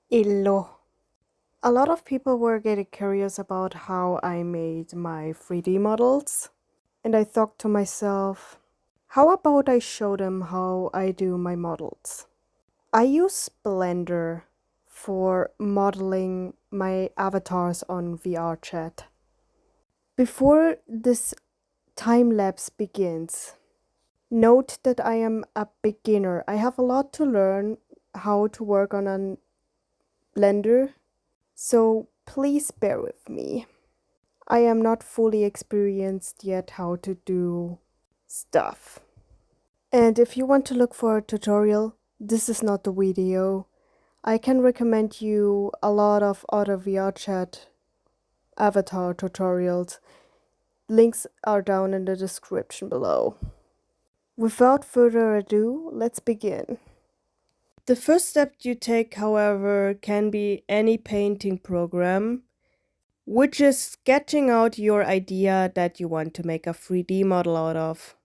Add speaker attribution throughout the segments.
Speaker 1: Illo. A lot of people were getting curious about how I made my 3D models, and I thought to myself, how about I show them how I do my models? I use Blender for modeling my avatars on VR chat. Before this time lapse begins, note that I am a beginner. I have a lot to learn how to work on a Blender, so please bear with me. I am not fully experienced yet how to do stuff. And if you want to look for a tutorial, this is not the video. I can recommend you a lot of other VR chat avatar tutorials. Links are down in the description below. Without further ado, let's begin. The first step you take, however, can be any painting program, which is sketching out your idea that you want to make a 3D model out of.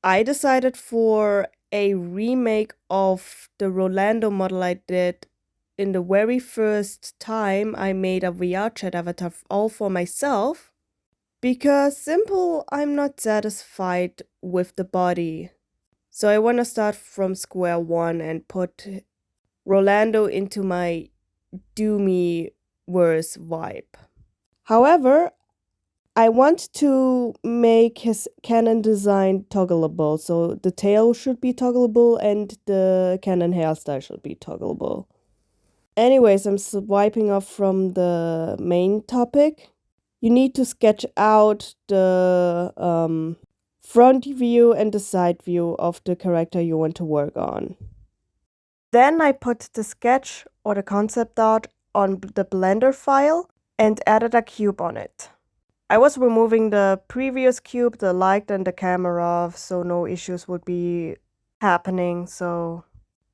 Speaker 1: I decided for a remake of the Rolando model I did in the very first time I made a VR chat avatar all for myself, because simple, I'm not satisfied with the body. So I want to start from square one and put Rolando into my doomy verse vibe. However, I want to make his cannon design toggleable, so the tail should be toggleable and the cannon hairstyle should be toggleable. Anyways, I'm swiping off from the main topic. You need to sketch out the front view and the side view of the character you want to work on. Then I put the sketch or the concept art on the Blender file and added a cube on it. I was removing the previous cube, the light and the camera, so no issues would be happening. So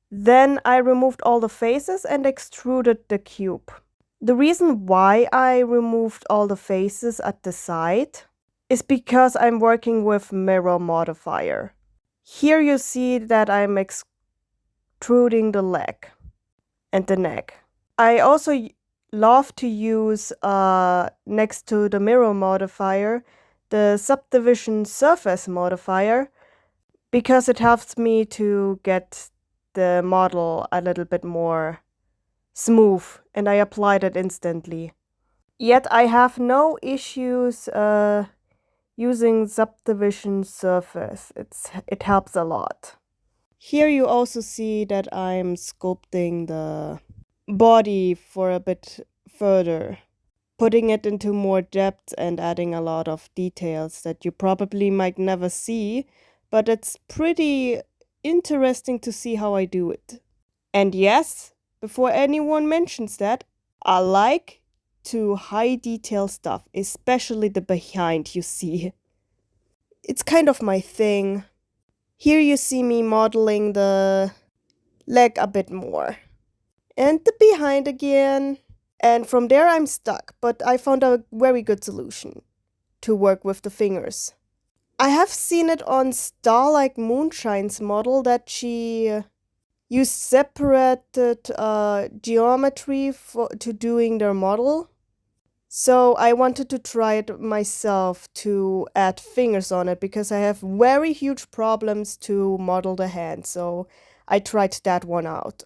Speaker 1: then I removed all the faces and extruded the cube. The reason why I removed all the faces at the side is because I'm working with mirror modifier. Here you see that I'm extruding the leg and the neck. I also love to use next to the mirror modifier the subdivision surface modifier, because it helps me to get the model a little bit more smooth, and I applied it instantly. Yet I have no issues using subdivision surface. It helps a lot. Here you also see that I'm sculpting the body for a bit further, putting it into more depth and adding a lot of details that you probably might never see, but it's pretty interesting to see how I do it. And yes, before anyone mentions that, I like to high detail stuff, especially the behind you see. It's kind of my thing. Here you see me modeling the leg a bit more. And the behind again. And from there I'm stuck, but I found a very good solution to work with the fingers. I have seen it on Starlight Moonshine's model that she used separated geometry to doing their model. So I wanted to try it myself to add fingers on it, because I have very huge problems to model the hand. So I tried that one out.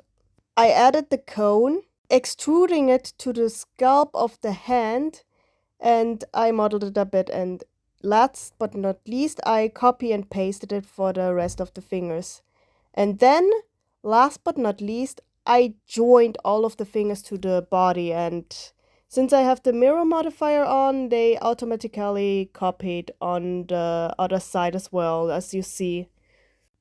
Speaker 1: I added the cone, extruding it to the scalp of the hand, and I modeled it a bit. And last but not least, I copy and pasted it for the rest of the fingers. And then, last but not least, I joined all of the fingers to the body, and since I have the mirror modifier on, they automatically copied on the other side as well, as you see.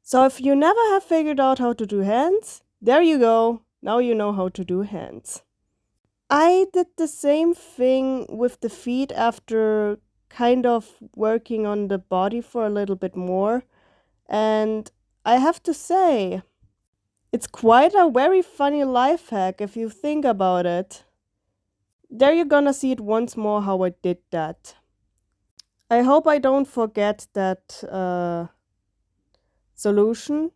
Speaker 1: So if you never have figured out how to do hands, there you go. Now you know how to do hands. I did the same thing with the feet after kind of working on the body for a little bit more. And I have to say, it's quite a very funny life hack if you think about it. There you're gonna see it once more how I did that. I hope I don't forget that solution.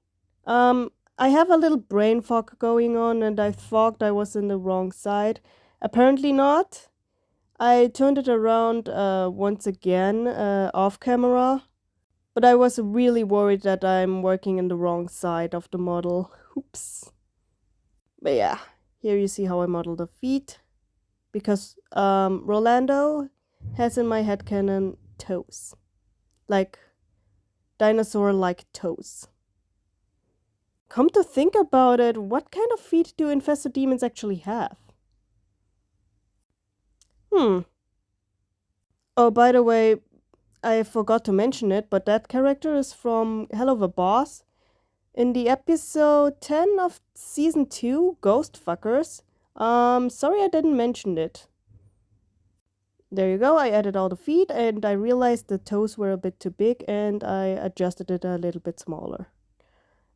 Speaker 1: I have a little brain fog going on and I thought I was in the wrong side. Apparently not. I turned it around once again off camera, but I was really worried that I'm working in the wrong side of the model. Oops. But yeah, here you see how I model the feet. Because Rolando has in my headcanon toes. Like dinosaur-like toes. Come to think about it, what kind of feet do infested demons actually have? Oh, by the way, I forgot to mention it, but that character is from Hell of a Boss. In the episode 10 of season 2, Ghost Fuckers. Sorry I didn't mention it. There you go, I added all the feet and I realized the toes were a bit too big and I adjusted it a little bit smaller.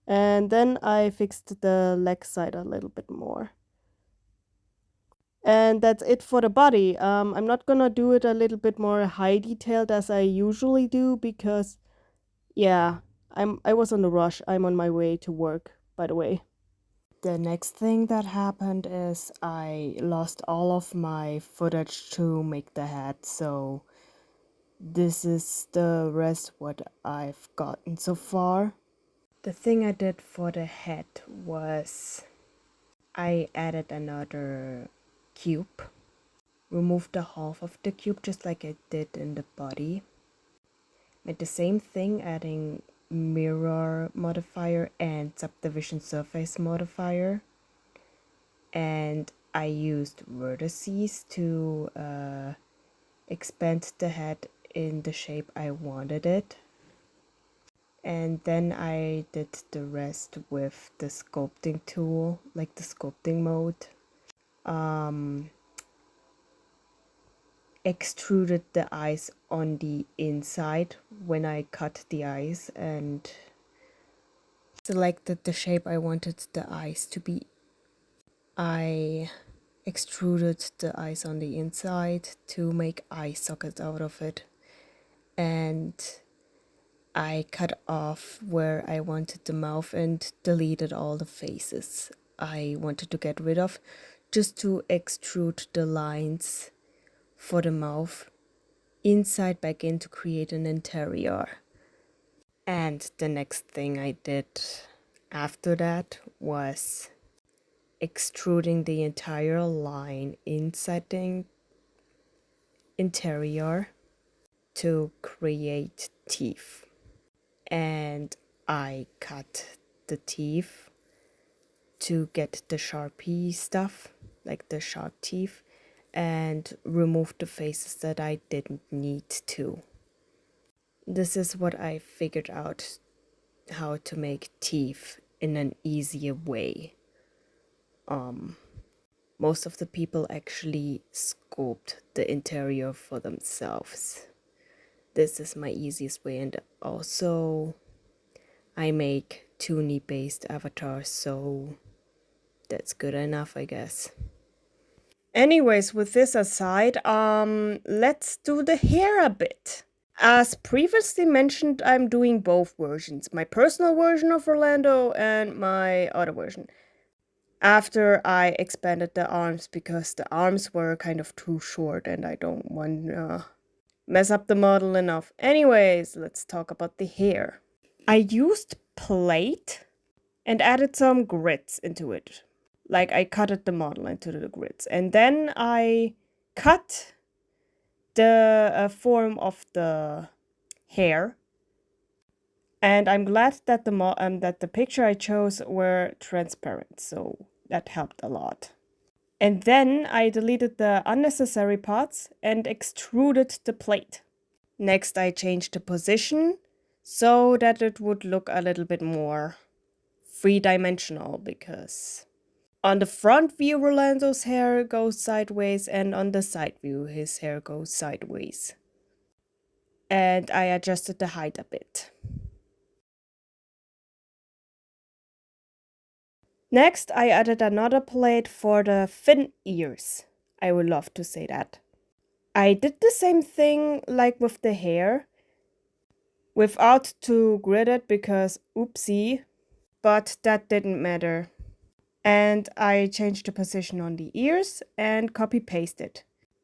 Speaker 1: And then I fixed the leg side a little bit more. And that's it for the body. I'm not gonna do it a little bit more high detailed as I usually do because, yeah, I was on the rush. I'm on my way to work, by the way. The next thing that happened is I lost all of my footage to make the hat, so this is the rest what I've gotten so far. The thing I did for the head was I added another cube, removed the half of the cube just like I did in the body. Made the same thing, adding mirror modifier and subdivision surface modifier. And I used vertices to expand the head in the shape I wanted it. And then I did the rest with the sculpting tool, like the sculpting mode. Extruded the eyes on the inside when I cut the eyes and selected the shape I wanted the eyes to be. I extruded the eyes on the inside to make eye sockets out of it, and I cut off where I wanted the mouth and deleted all the faces I wanted to get rid of, just to extrude the lines for the mouth inside back in to create an interior. And the next thing I did after that was extruding the entire line inside the interior to create teeth. And I cut the teeth to get the Sharpie stuff, like the sharp teeth, and removed the faces that I didn't need to. This is what I figured out how to make teeth in an easier way. Most of the people actually sculpt the interior for themselves. This is my easiest way, and also I make 2D based avatars, so that's good enough, I guess. Anyways, with this aside, let's do the hair a bit. As previously mentioned, I'm doing both versions, my personal version of Rolando and my other version. After I expanded the arms because the arms were kind of too short and I don't want to mess up the model enough. Anyways, let's talk about the hair. I used plate and added some grits into it. Like I cutted the model into the grits. And then I cut the form of the hair. And I'm glad that the picture I chose were transparent, so that helped a lot. And then I deleted the unnecessary parts and extruded the plate. Next, I changed the position so that it would look a little bit more three-dimensional, because on the front view, Rolando's hair goes sideways, and on the side view, his hair goes sideways. And I adjusted the height a bit. Next, I added another plate for the fin ears. I would love to say that. I did the same thing like with the hair, without to grid it because oopsie. but that didn't matter. And I changed the position on the ears and copy pasted.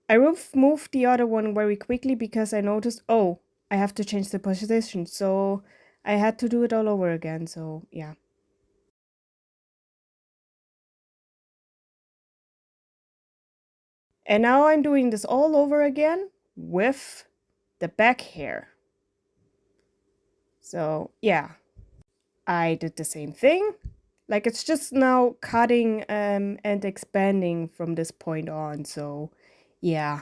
Speaker 1: I moved the other one very quickly because I noticed, oh, I have to change the position. So I had to do it all over again. So yeah. And now I'm doing this all over again with the back hair. So yeah, I did the same thing. Like it's just now cutting and expanding from this point on. So yeah.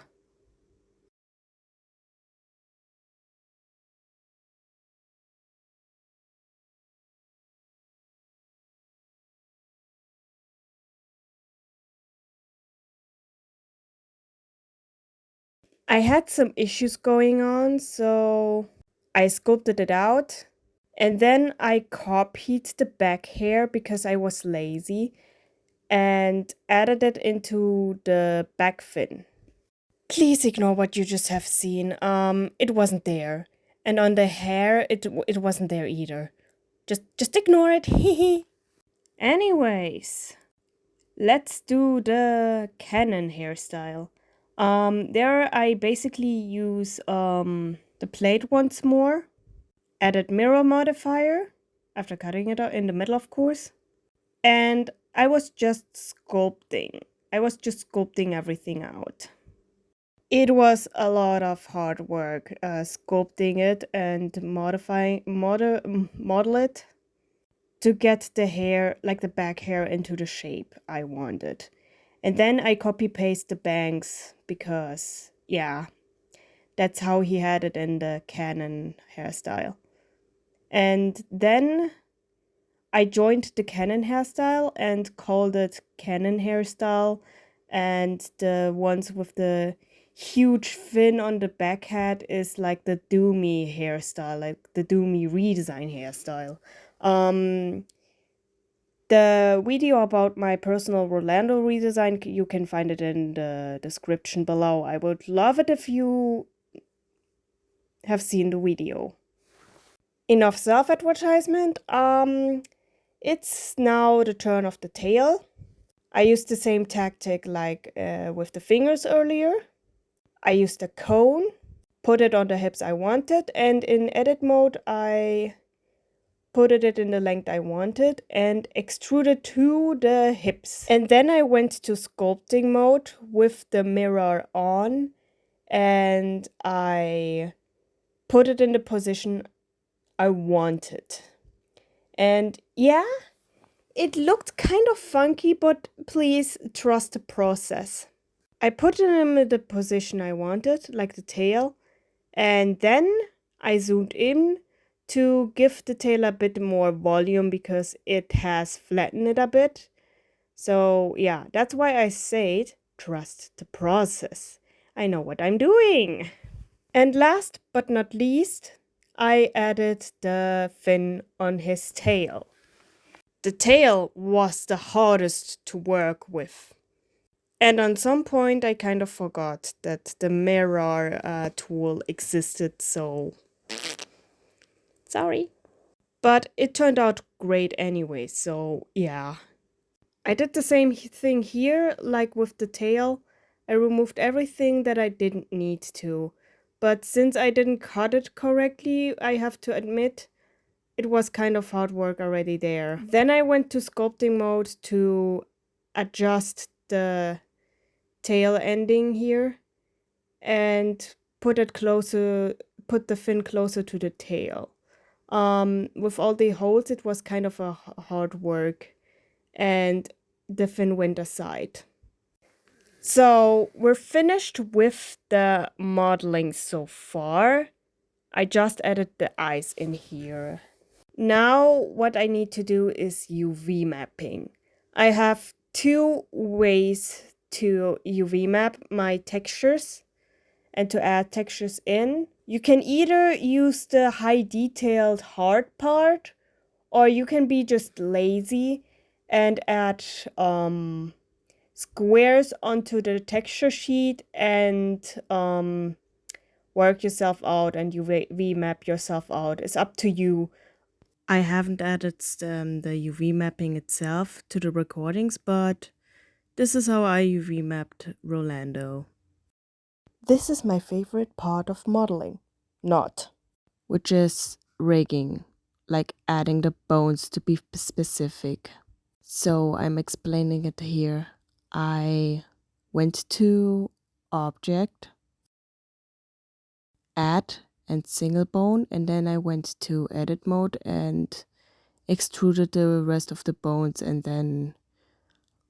Speaker 1: I had some issues going on, so I sculpted it out. And then I copied the back hair because I was lazy and added it into the back fin. Please ignore what you just have seen. It wasn't there. And on the hair, it wasn't there either. Just ignore it. Hehe. Anyways, let's do the Canon hairstyle. There I basically use the plate once more, added mirror modifier after cutting it out in the middle, of course, and I was just sculpting. I was just sculpting everything out. It was a lot of hard work sculpting it and model it to get the hair, like the back hair, into the shape I wanted. And then I copy paste the bangs because, yeah, that's how he had it in the Canon hairstyle. And then I joined the Canon hairstyle and called it Canon hairstyle. And the ones with the huge fin on the back hat is like the Doomy hairstyle, like the Doomy redesign hairstyle. Um, the video about my personal Rolando redesign, you can find it in the description below. I would love it if you have seen the video. Enough self-advertisement. It's now the turn of the tail. I used the same tactic like with the fingers earlier. I used a cone, put it on the hips I wanted, and in edit mode I put it in the length I wanted and extruded to the hips. And then I went to sculpting mode with the mirror on and I put it in the position I wanted. And yeah, it looked kind of funky, but please trust the process. I put it in the position I wanted, like the tail, and then I zoomed in to give the tail a bit more volume because it has flattened it a bit. So yeah, that's why I said trust the process. I know what I'm doing. And last but not least, I added the fin on his tail. The tail was the hardest to work with. And on some point, I kind of forgot that the mirror tool existed, so sorry. But it turned out great anyway, so yeah. I did the same thing here, like with the tail. I removed everything that I didn't need to. But since I didn't cut it correctly, I have to admit, it was kind of hard work already there. Then I went to sculpting mode to adjust the tail ending here and put the fin closer to the tail. With all the holes, it was kind of a hard work, and the fin went aside. So we're finished with the modeling so far. I just added the eyes in here. Now what I need to do is UV mapping. I have two ways to UV map my textures and to add textures in. You can either use the high detailed hard part, or you can be just lazy and add squares onto the texture sheet and work yourself out and UV map yourself out. It's up to you. I haven't added the UV mapping itself to the recordings, but this is how I UV mapped Rolando. This is my favorite part of modeling. Not. Which is rigging, like adding the bones to be specific. So I'm explaining it here. I went to Object, Add, and Single Bone, and then I went to Edit mode and extruded the rest of the bones and then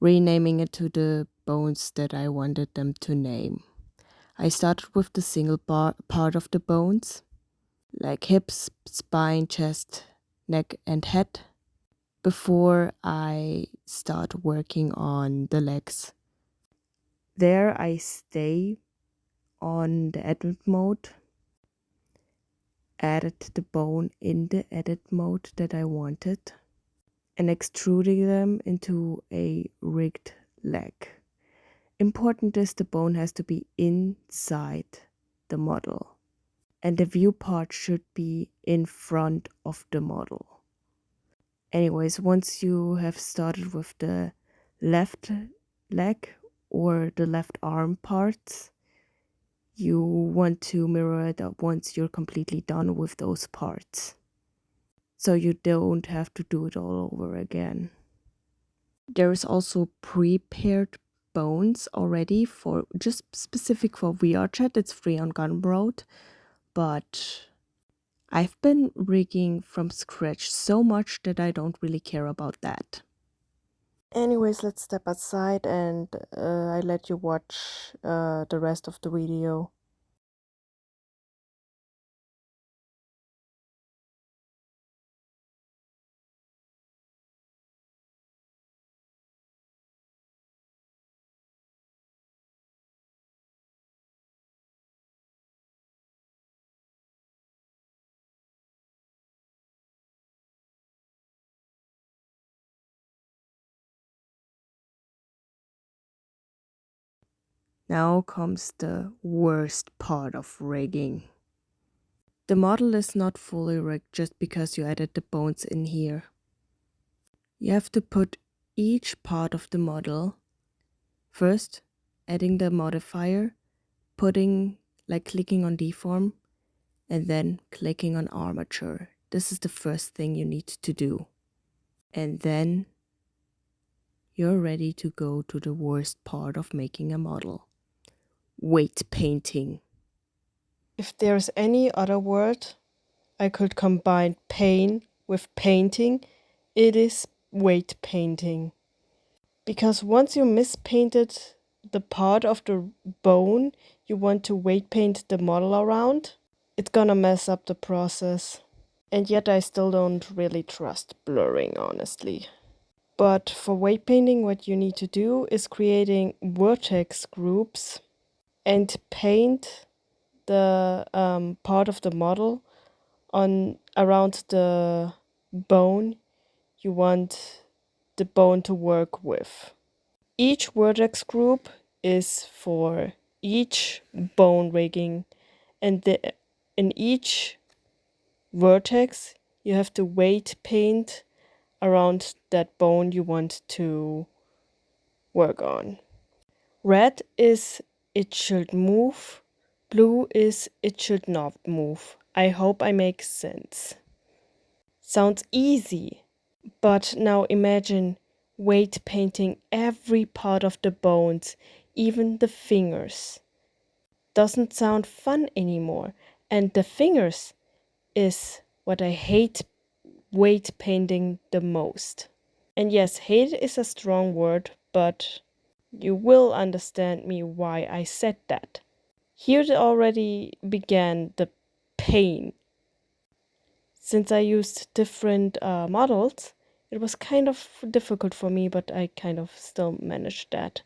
Speaker 1: renaming it to the bones that I wanted them to name. I started with the single part of the bones, like hips, spine, chest, neck, and head, before I start working on the legs. There I stay on the edit mode, added the bone in the edit mode that I wanted, and extruding them into a rigged leg. Important is the bone has to be inside the model, and the view part should be in front of the model. Anyways, once you have started with the left leg or the left arm parts, you want to mirror it up once you're completely done with those parts, so you don't have to do it all over again. There is also prepared bones already for just specific for VRChat. It's free on Gumroad, but I've been rigging from scratch so much that I don't really care about that. Anyways, let's step aside and I let you watch the rest of the video. Now comes the worst part of rigging. The model is not fully rigged just because you added the bones in here. You have to put each part of the model, first adding the modifier, clicking on deform, and then clicking on armature. This is the first thing you need to do. And then you're ready to go to the worst part of making a model: weight painting. If there's any other word I could combine pain with painting, it is weight painting. Because once you mispainted the part of the bone you want to weight paint the model around, it's gonna mess up the process. And yet I still don't really trust blurring, honestly. But for weight painting, what you need to do is creating vertex groups and paint the part of the model on around the bone you want the bone to work with. Each vertex group is for each bone rigging, and in each vertex you have to weight paint around that bone you want to work on. Red is it should move, blue is it should not move. I hope I make sense. Sounds easy, but now imagine weight painting every part of the bones, even the fingers. Doesn't sound fun anymore, and the fingers is what I hate weight painting the most. And yes, hate is a strong word, but you will understand me why I said that. Here it already began the pain. Since I used different models, it was kind of difficult for me, but I kind of still managed that.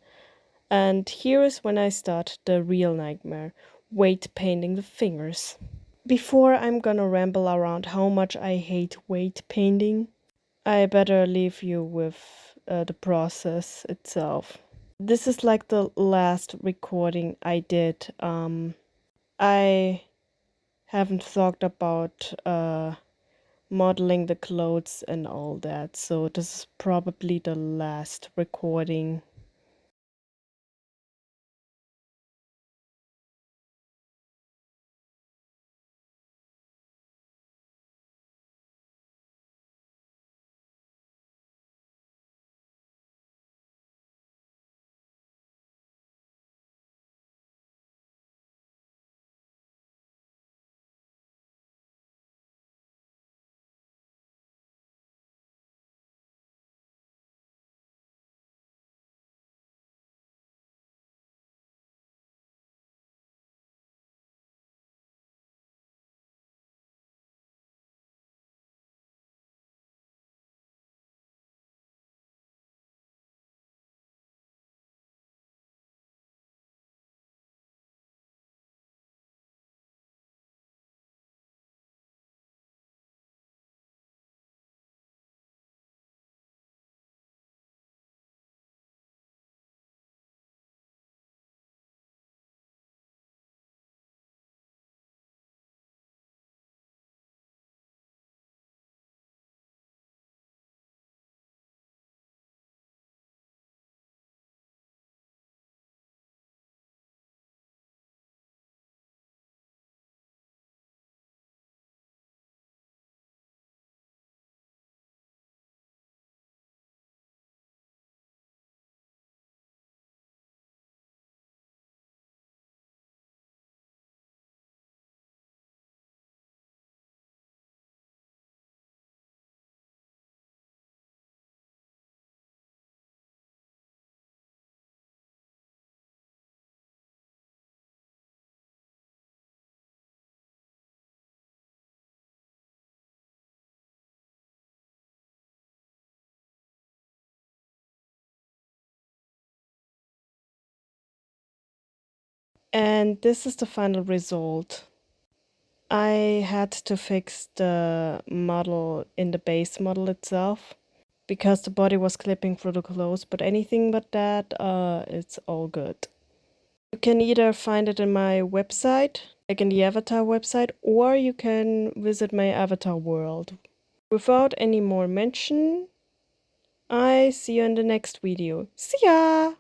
Speaker 1: And here is when I start the real nightmare: weight painting the fingers. Before I'm gonna ramble around how much I hate weight painting, I better leave you with the process itself. This is like the last recording I did. I haven't talked about modeling the clothes and all that. So this is probably the last recording. And this is the final result. I had to fix the model in the base model itself because the body was clipping through the clothes, but anything but that, it's all good. You can either find it in my website, like in the avatar website, or you can visit my avatar world. Without any more mention, I see you in the next video. See ya!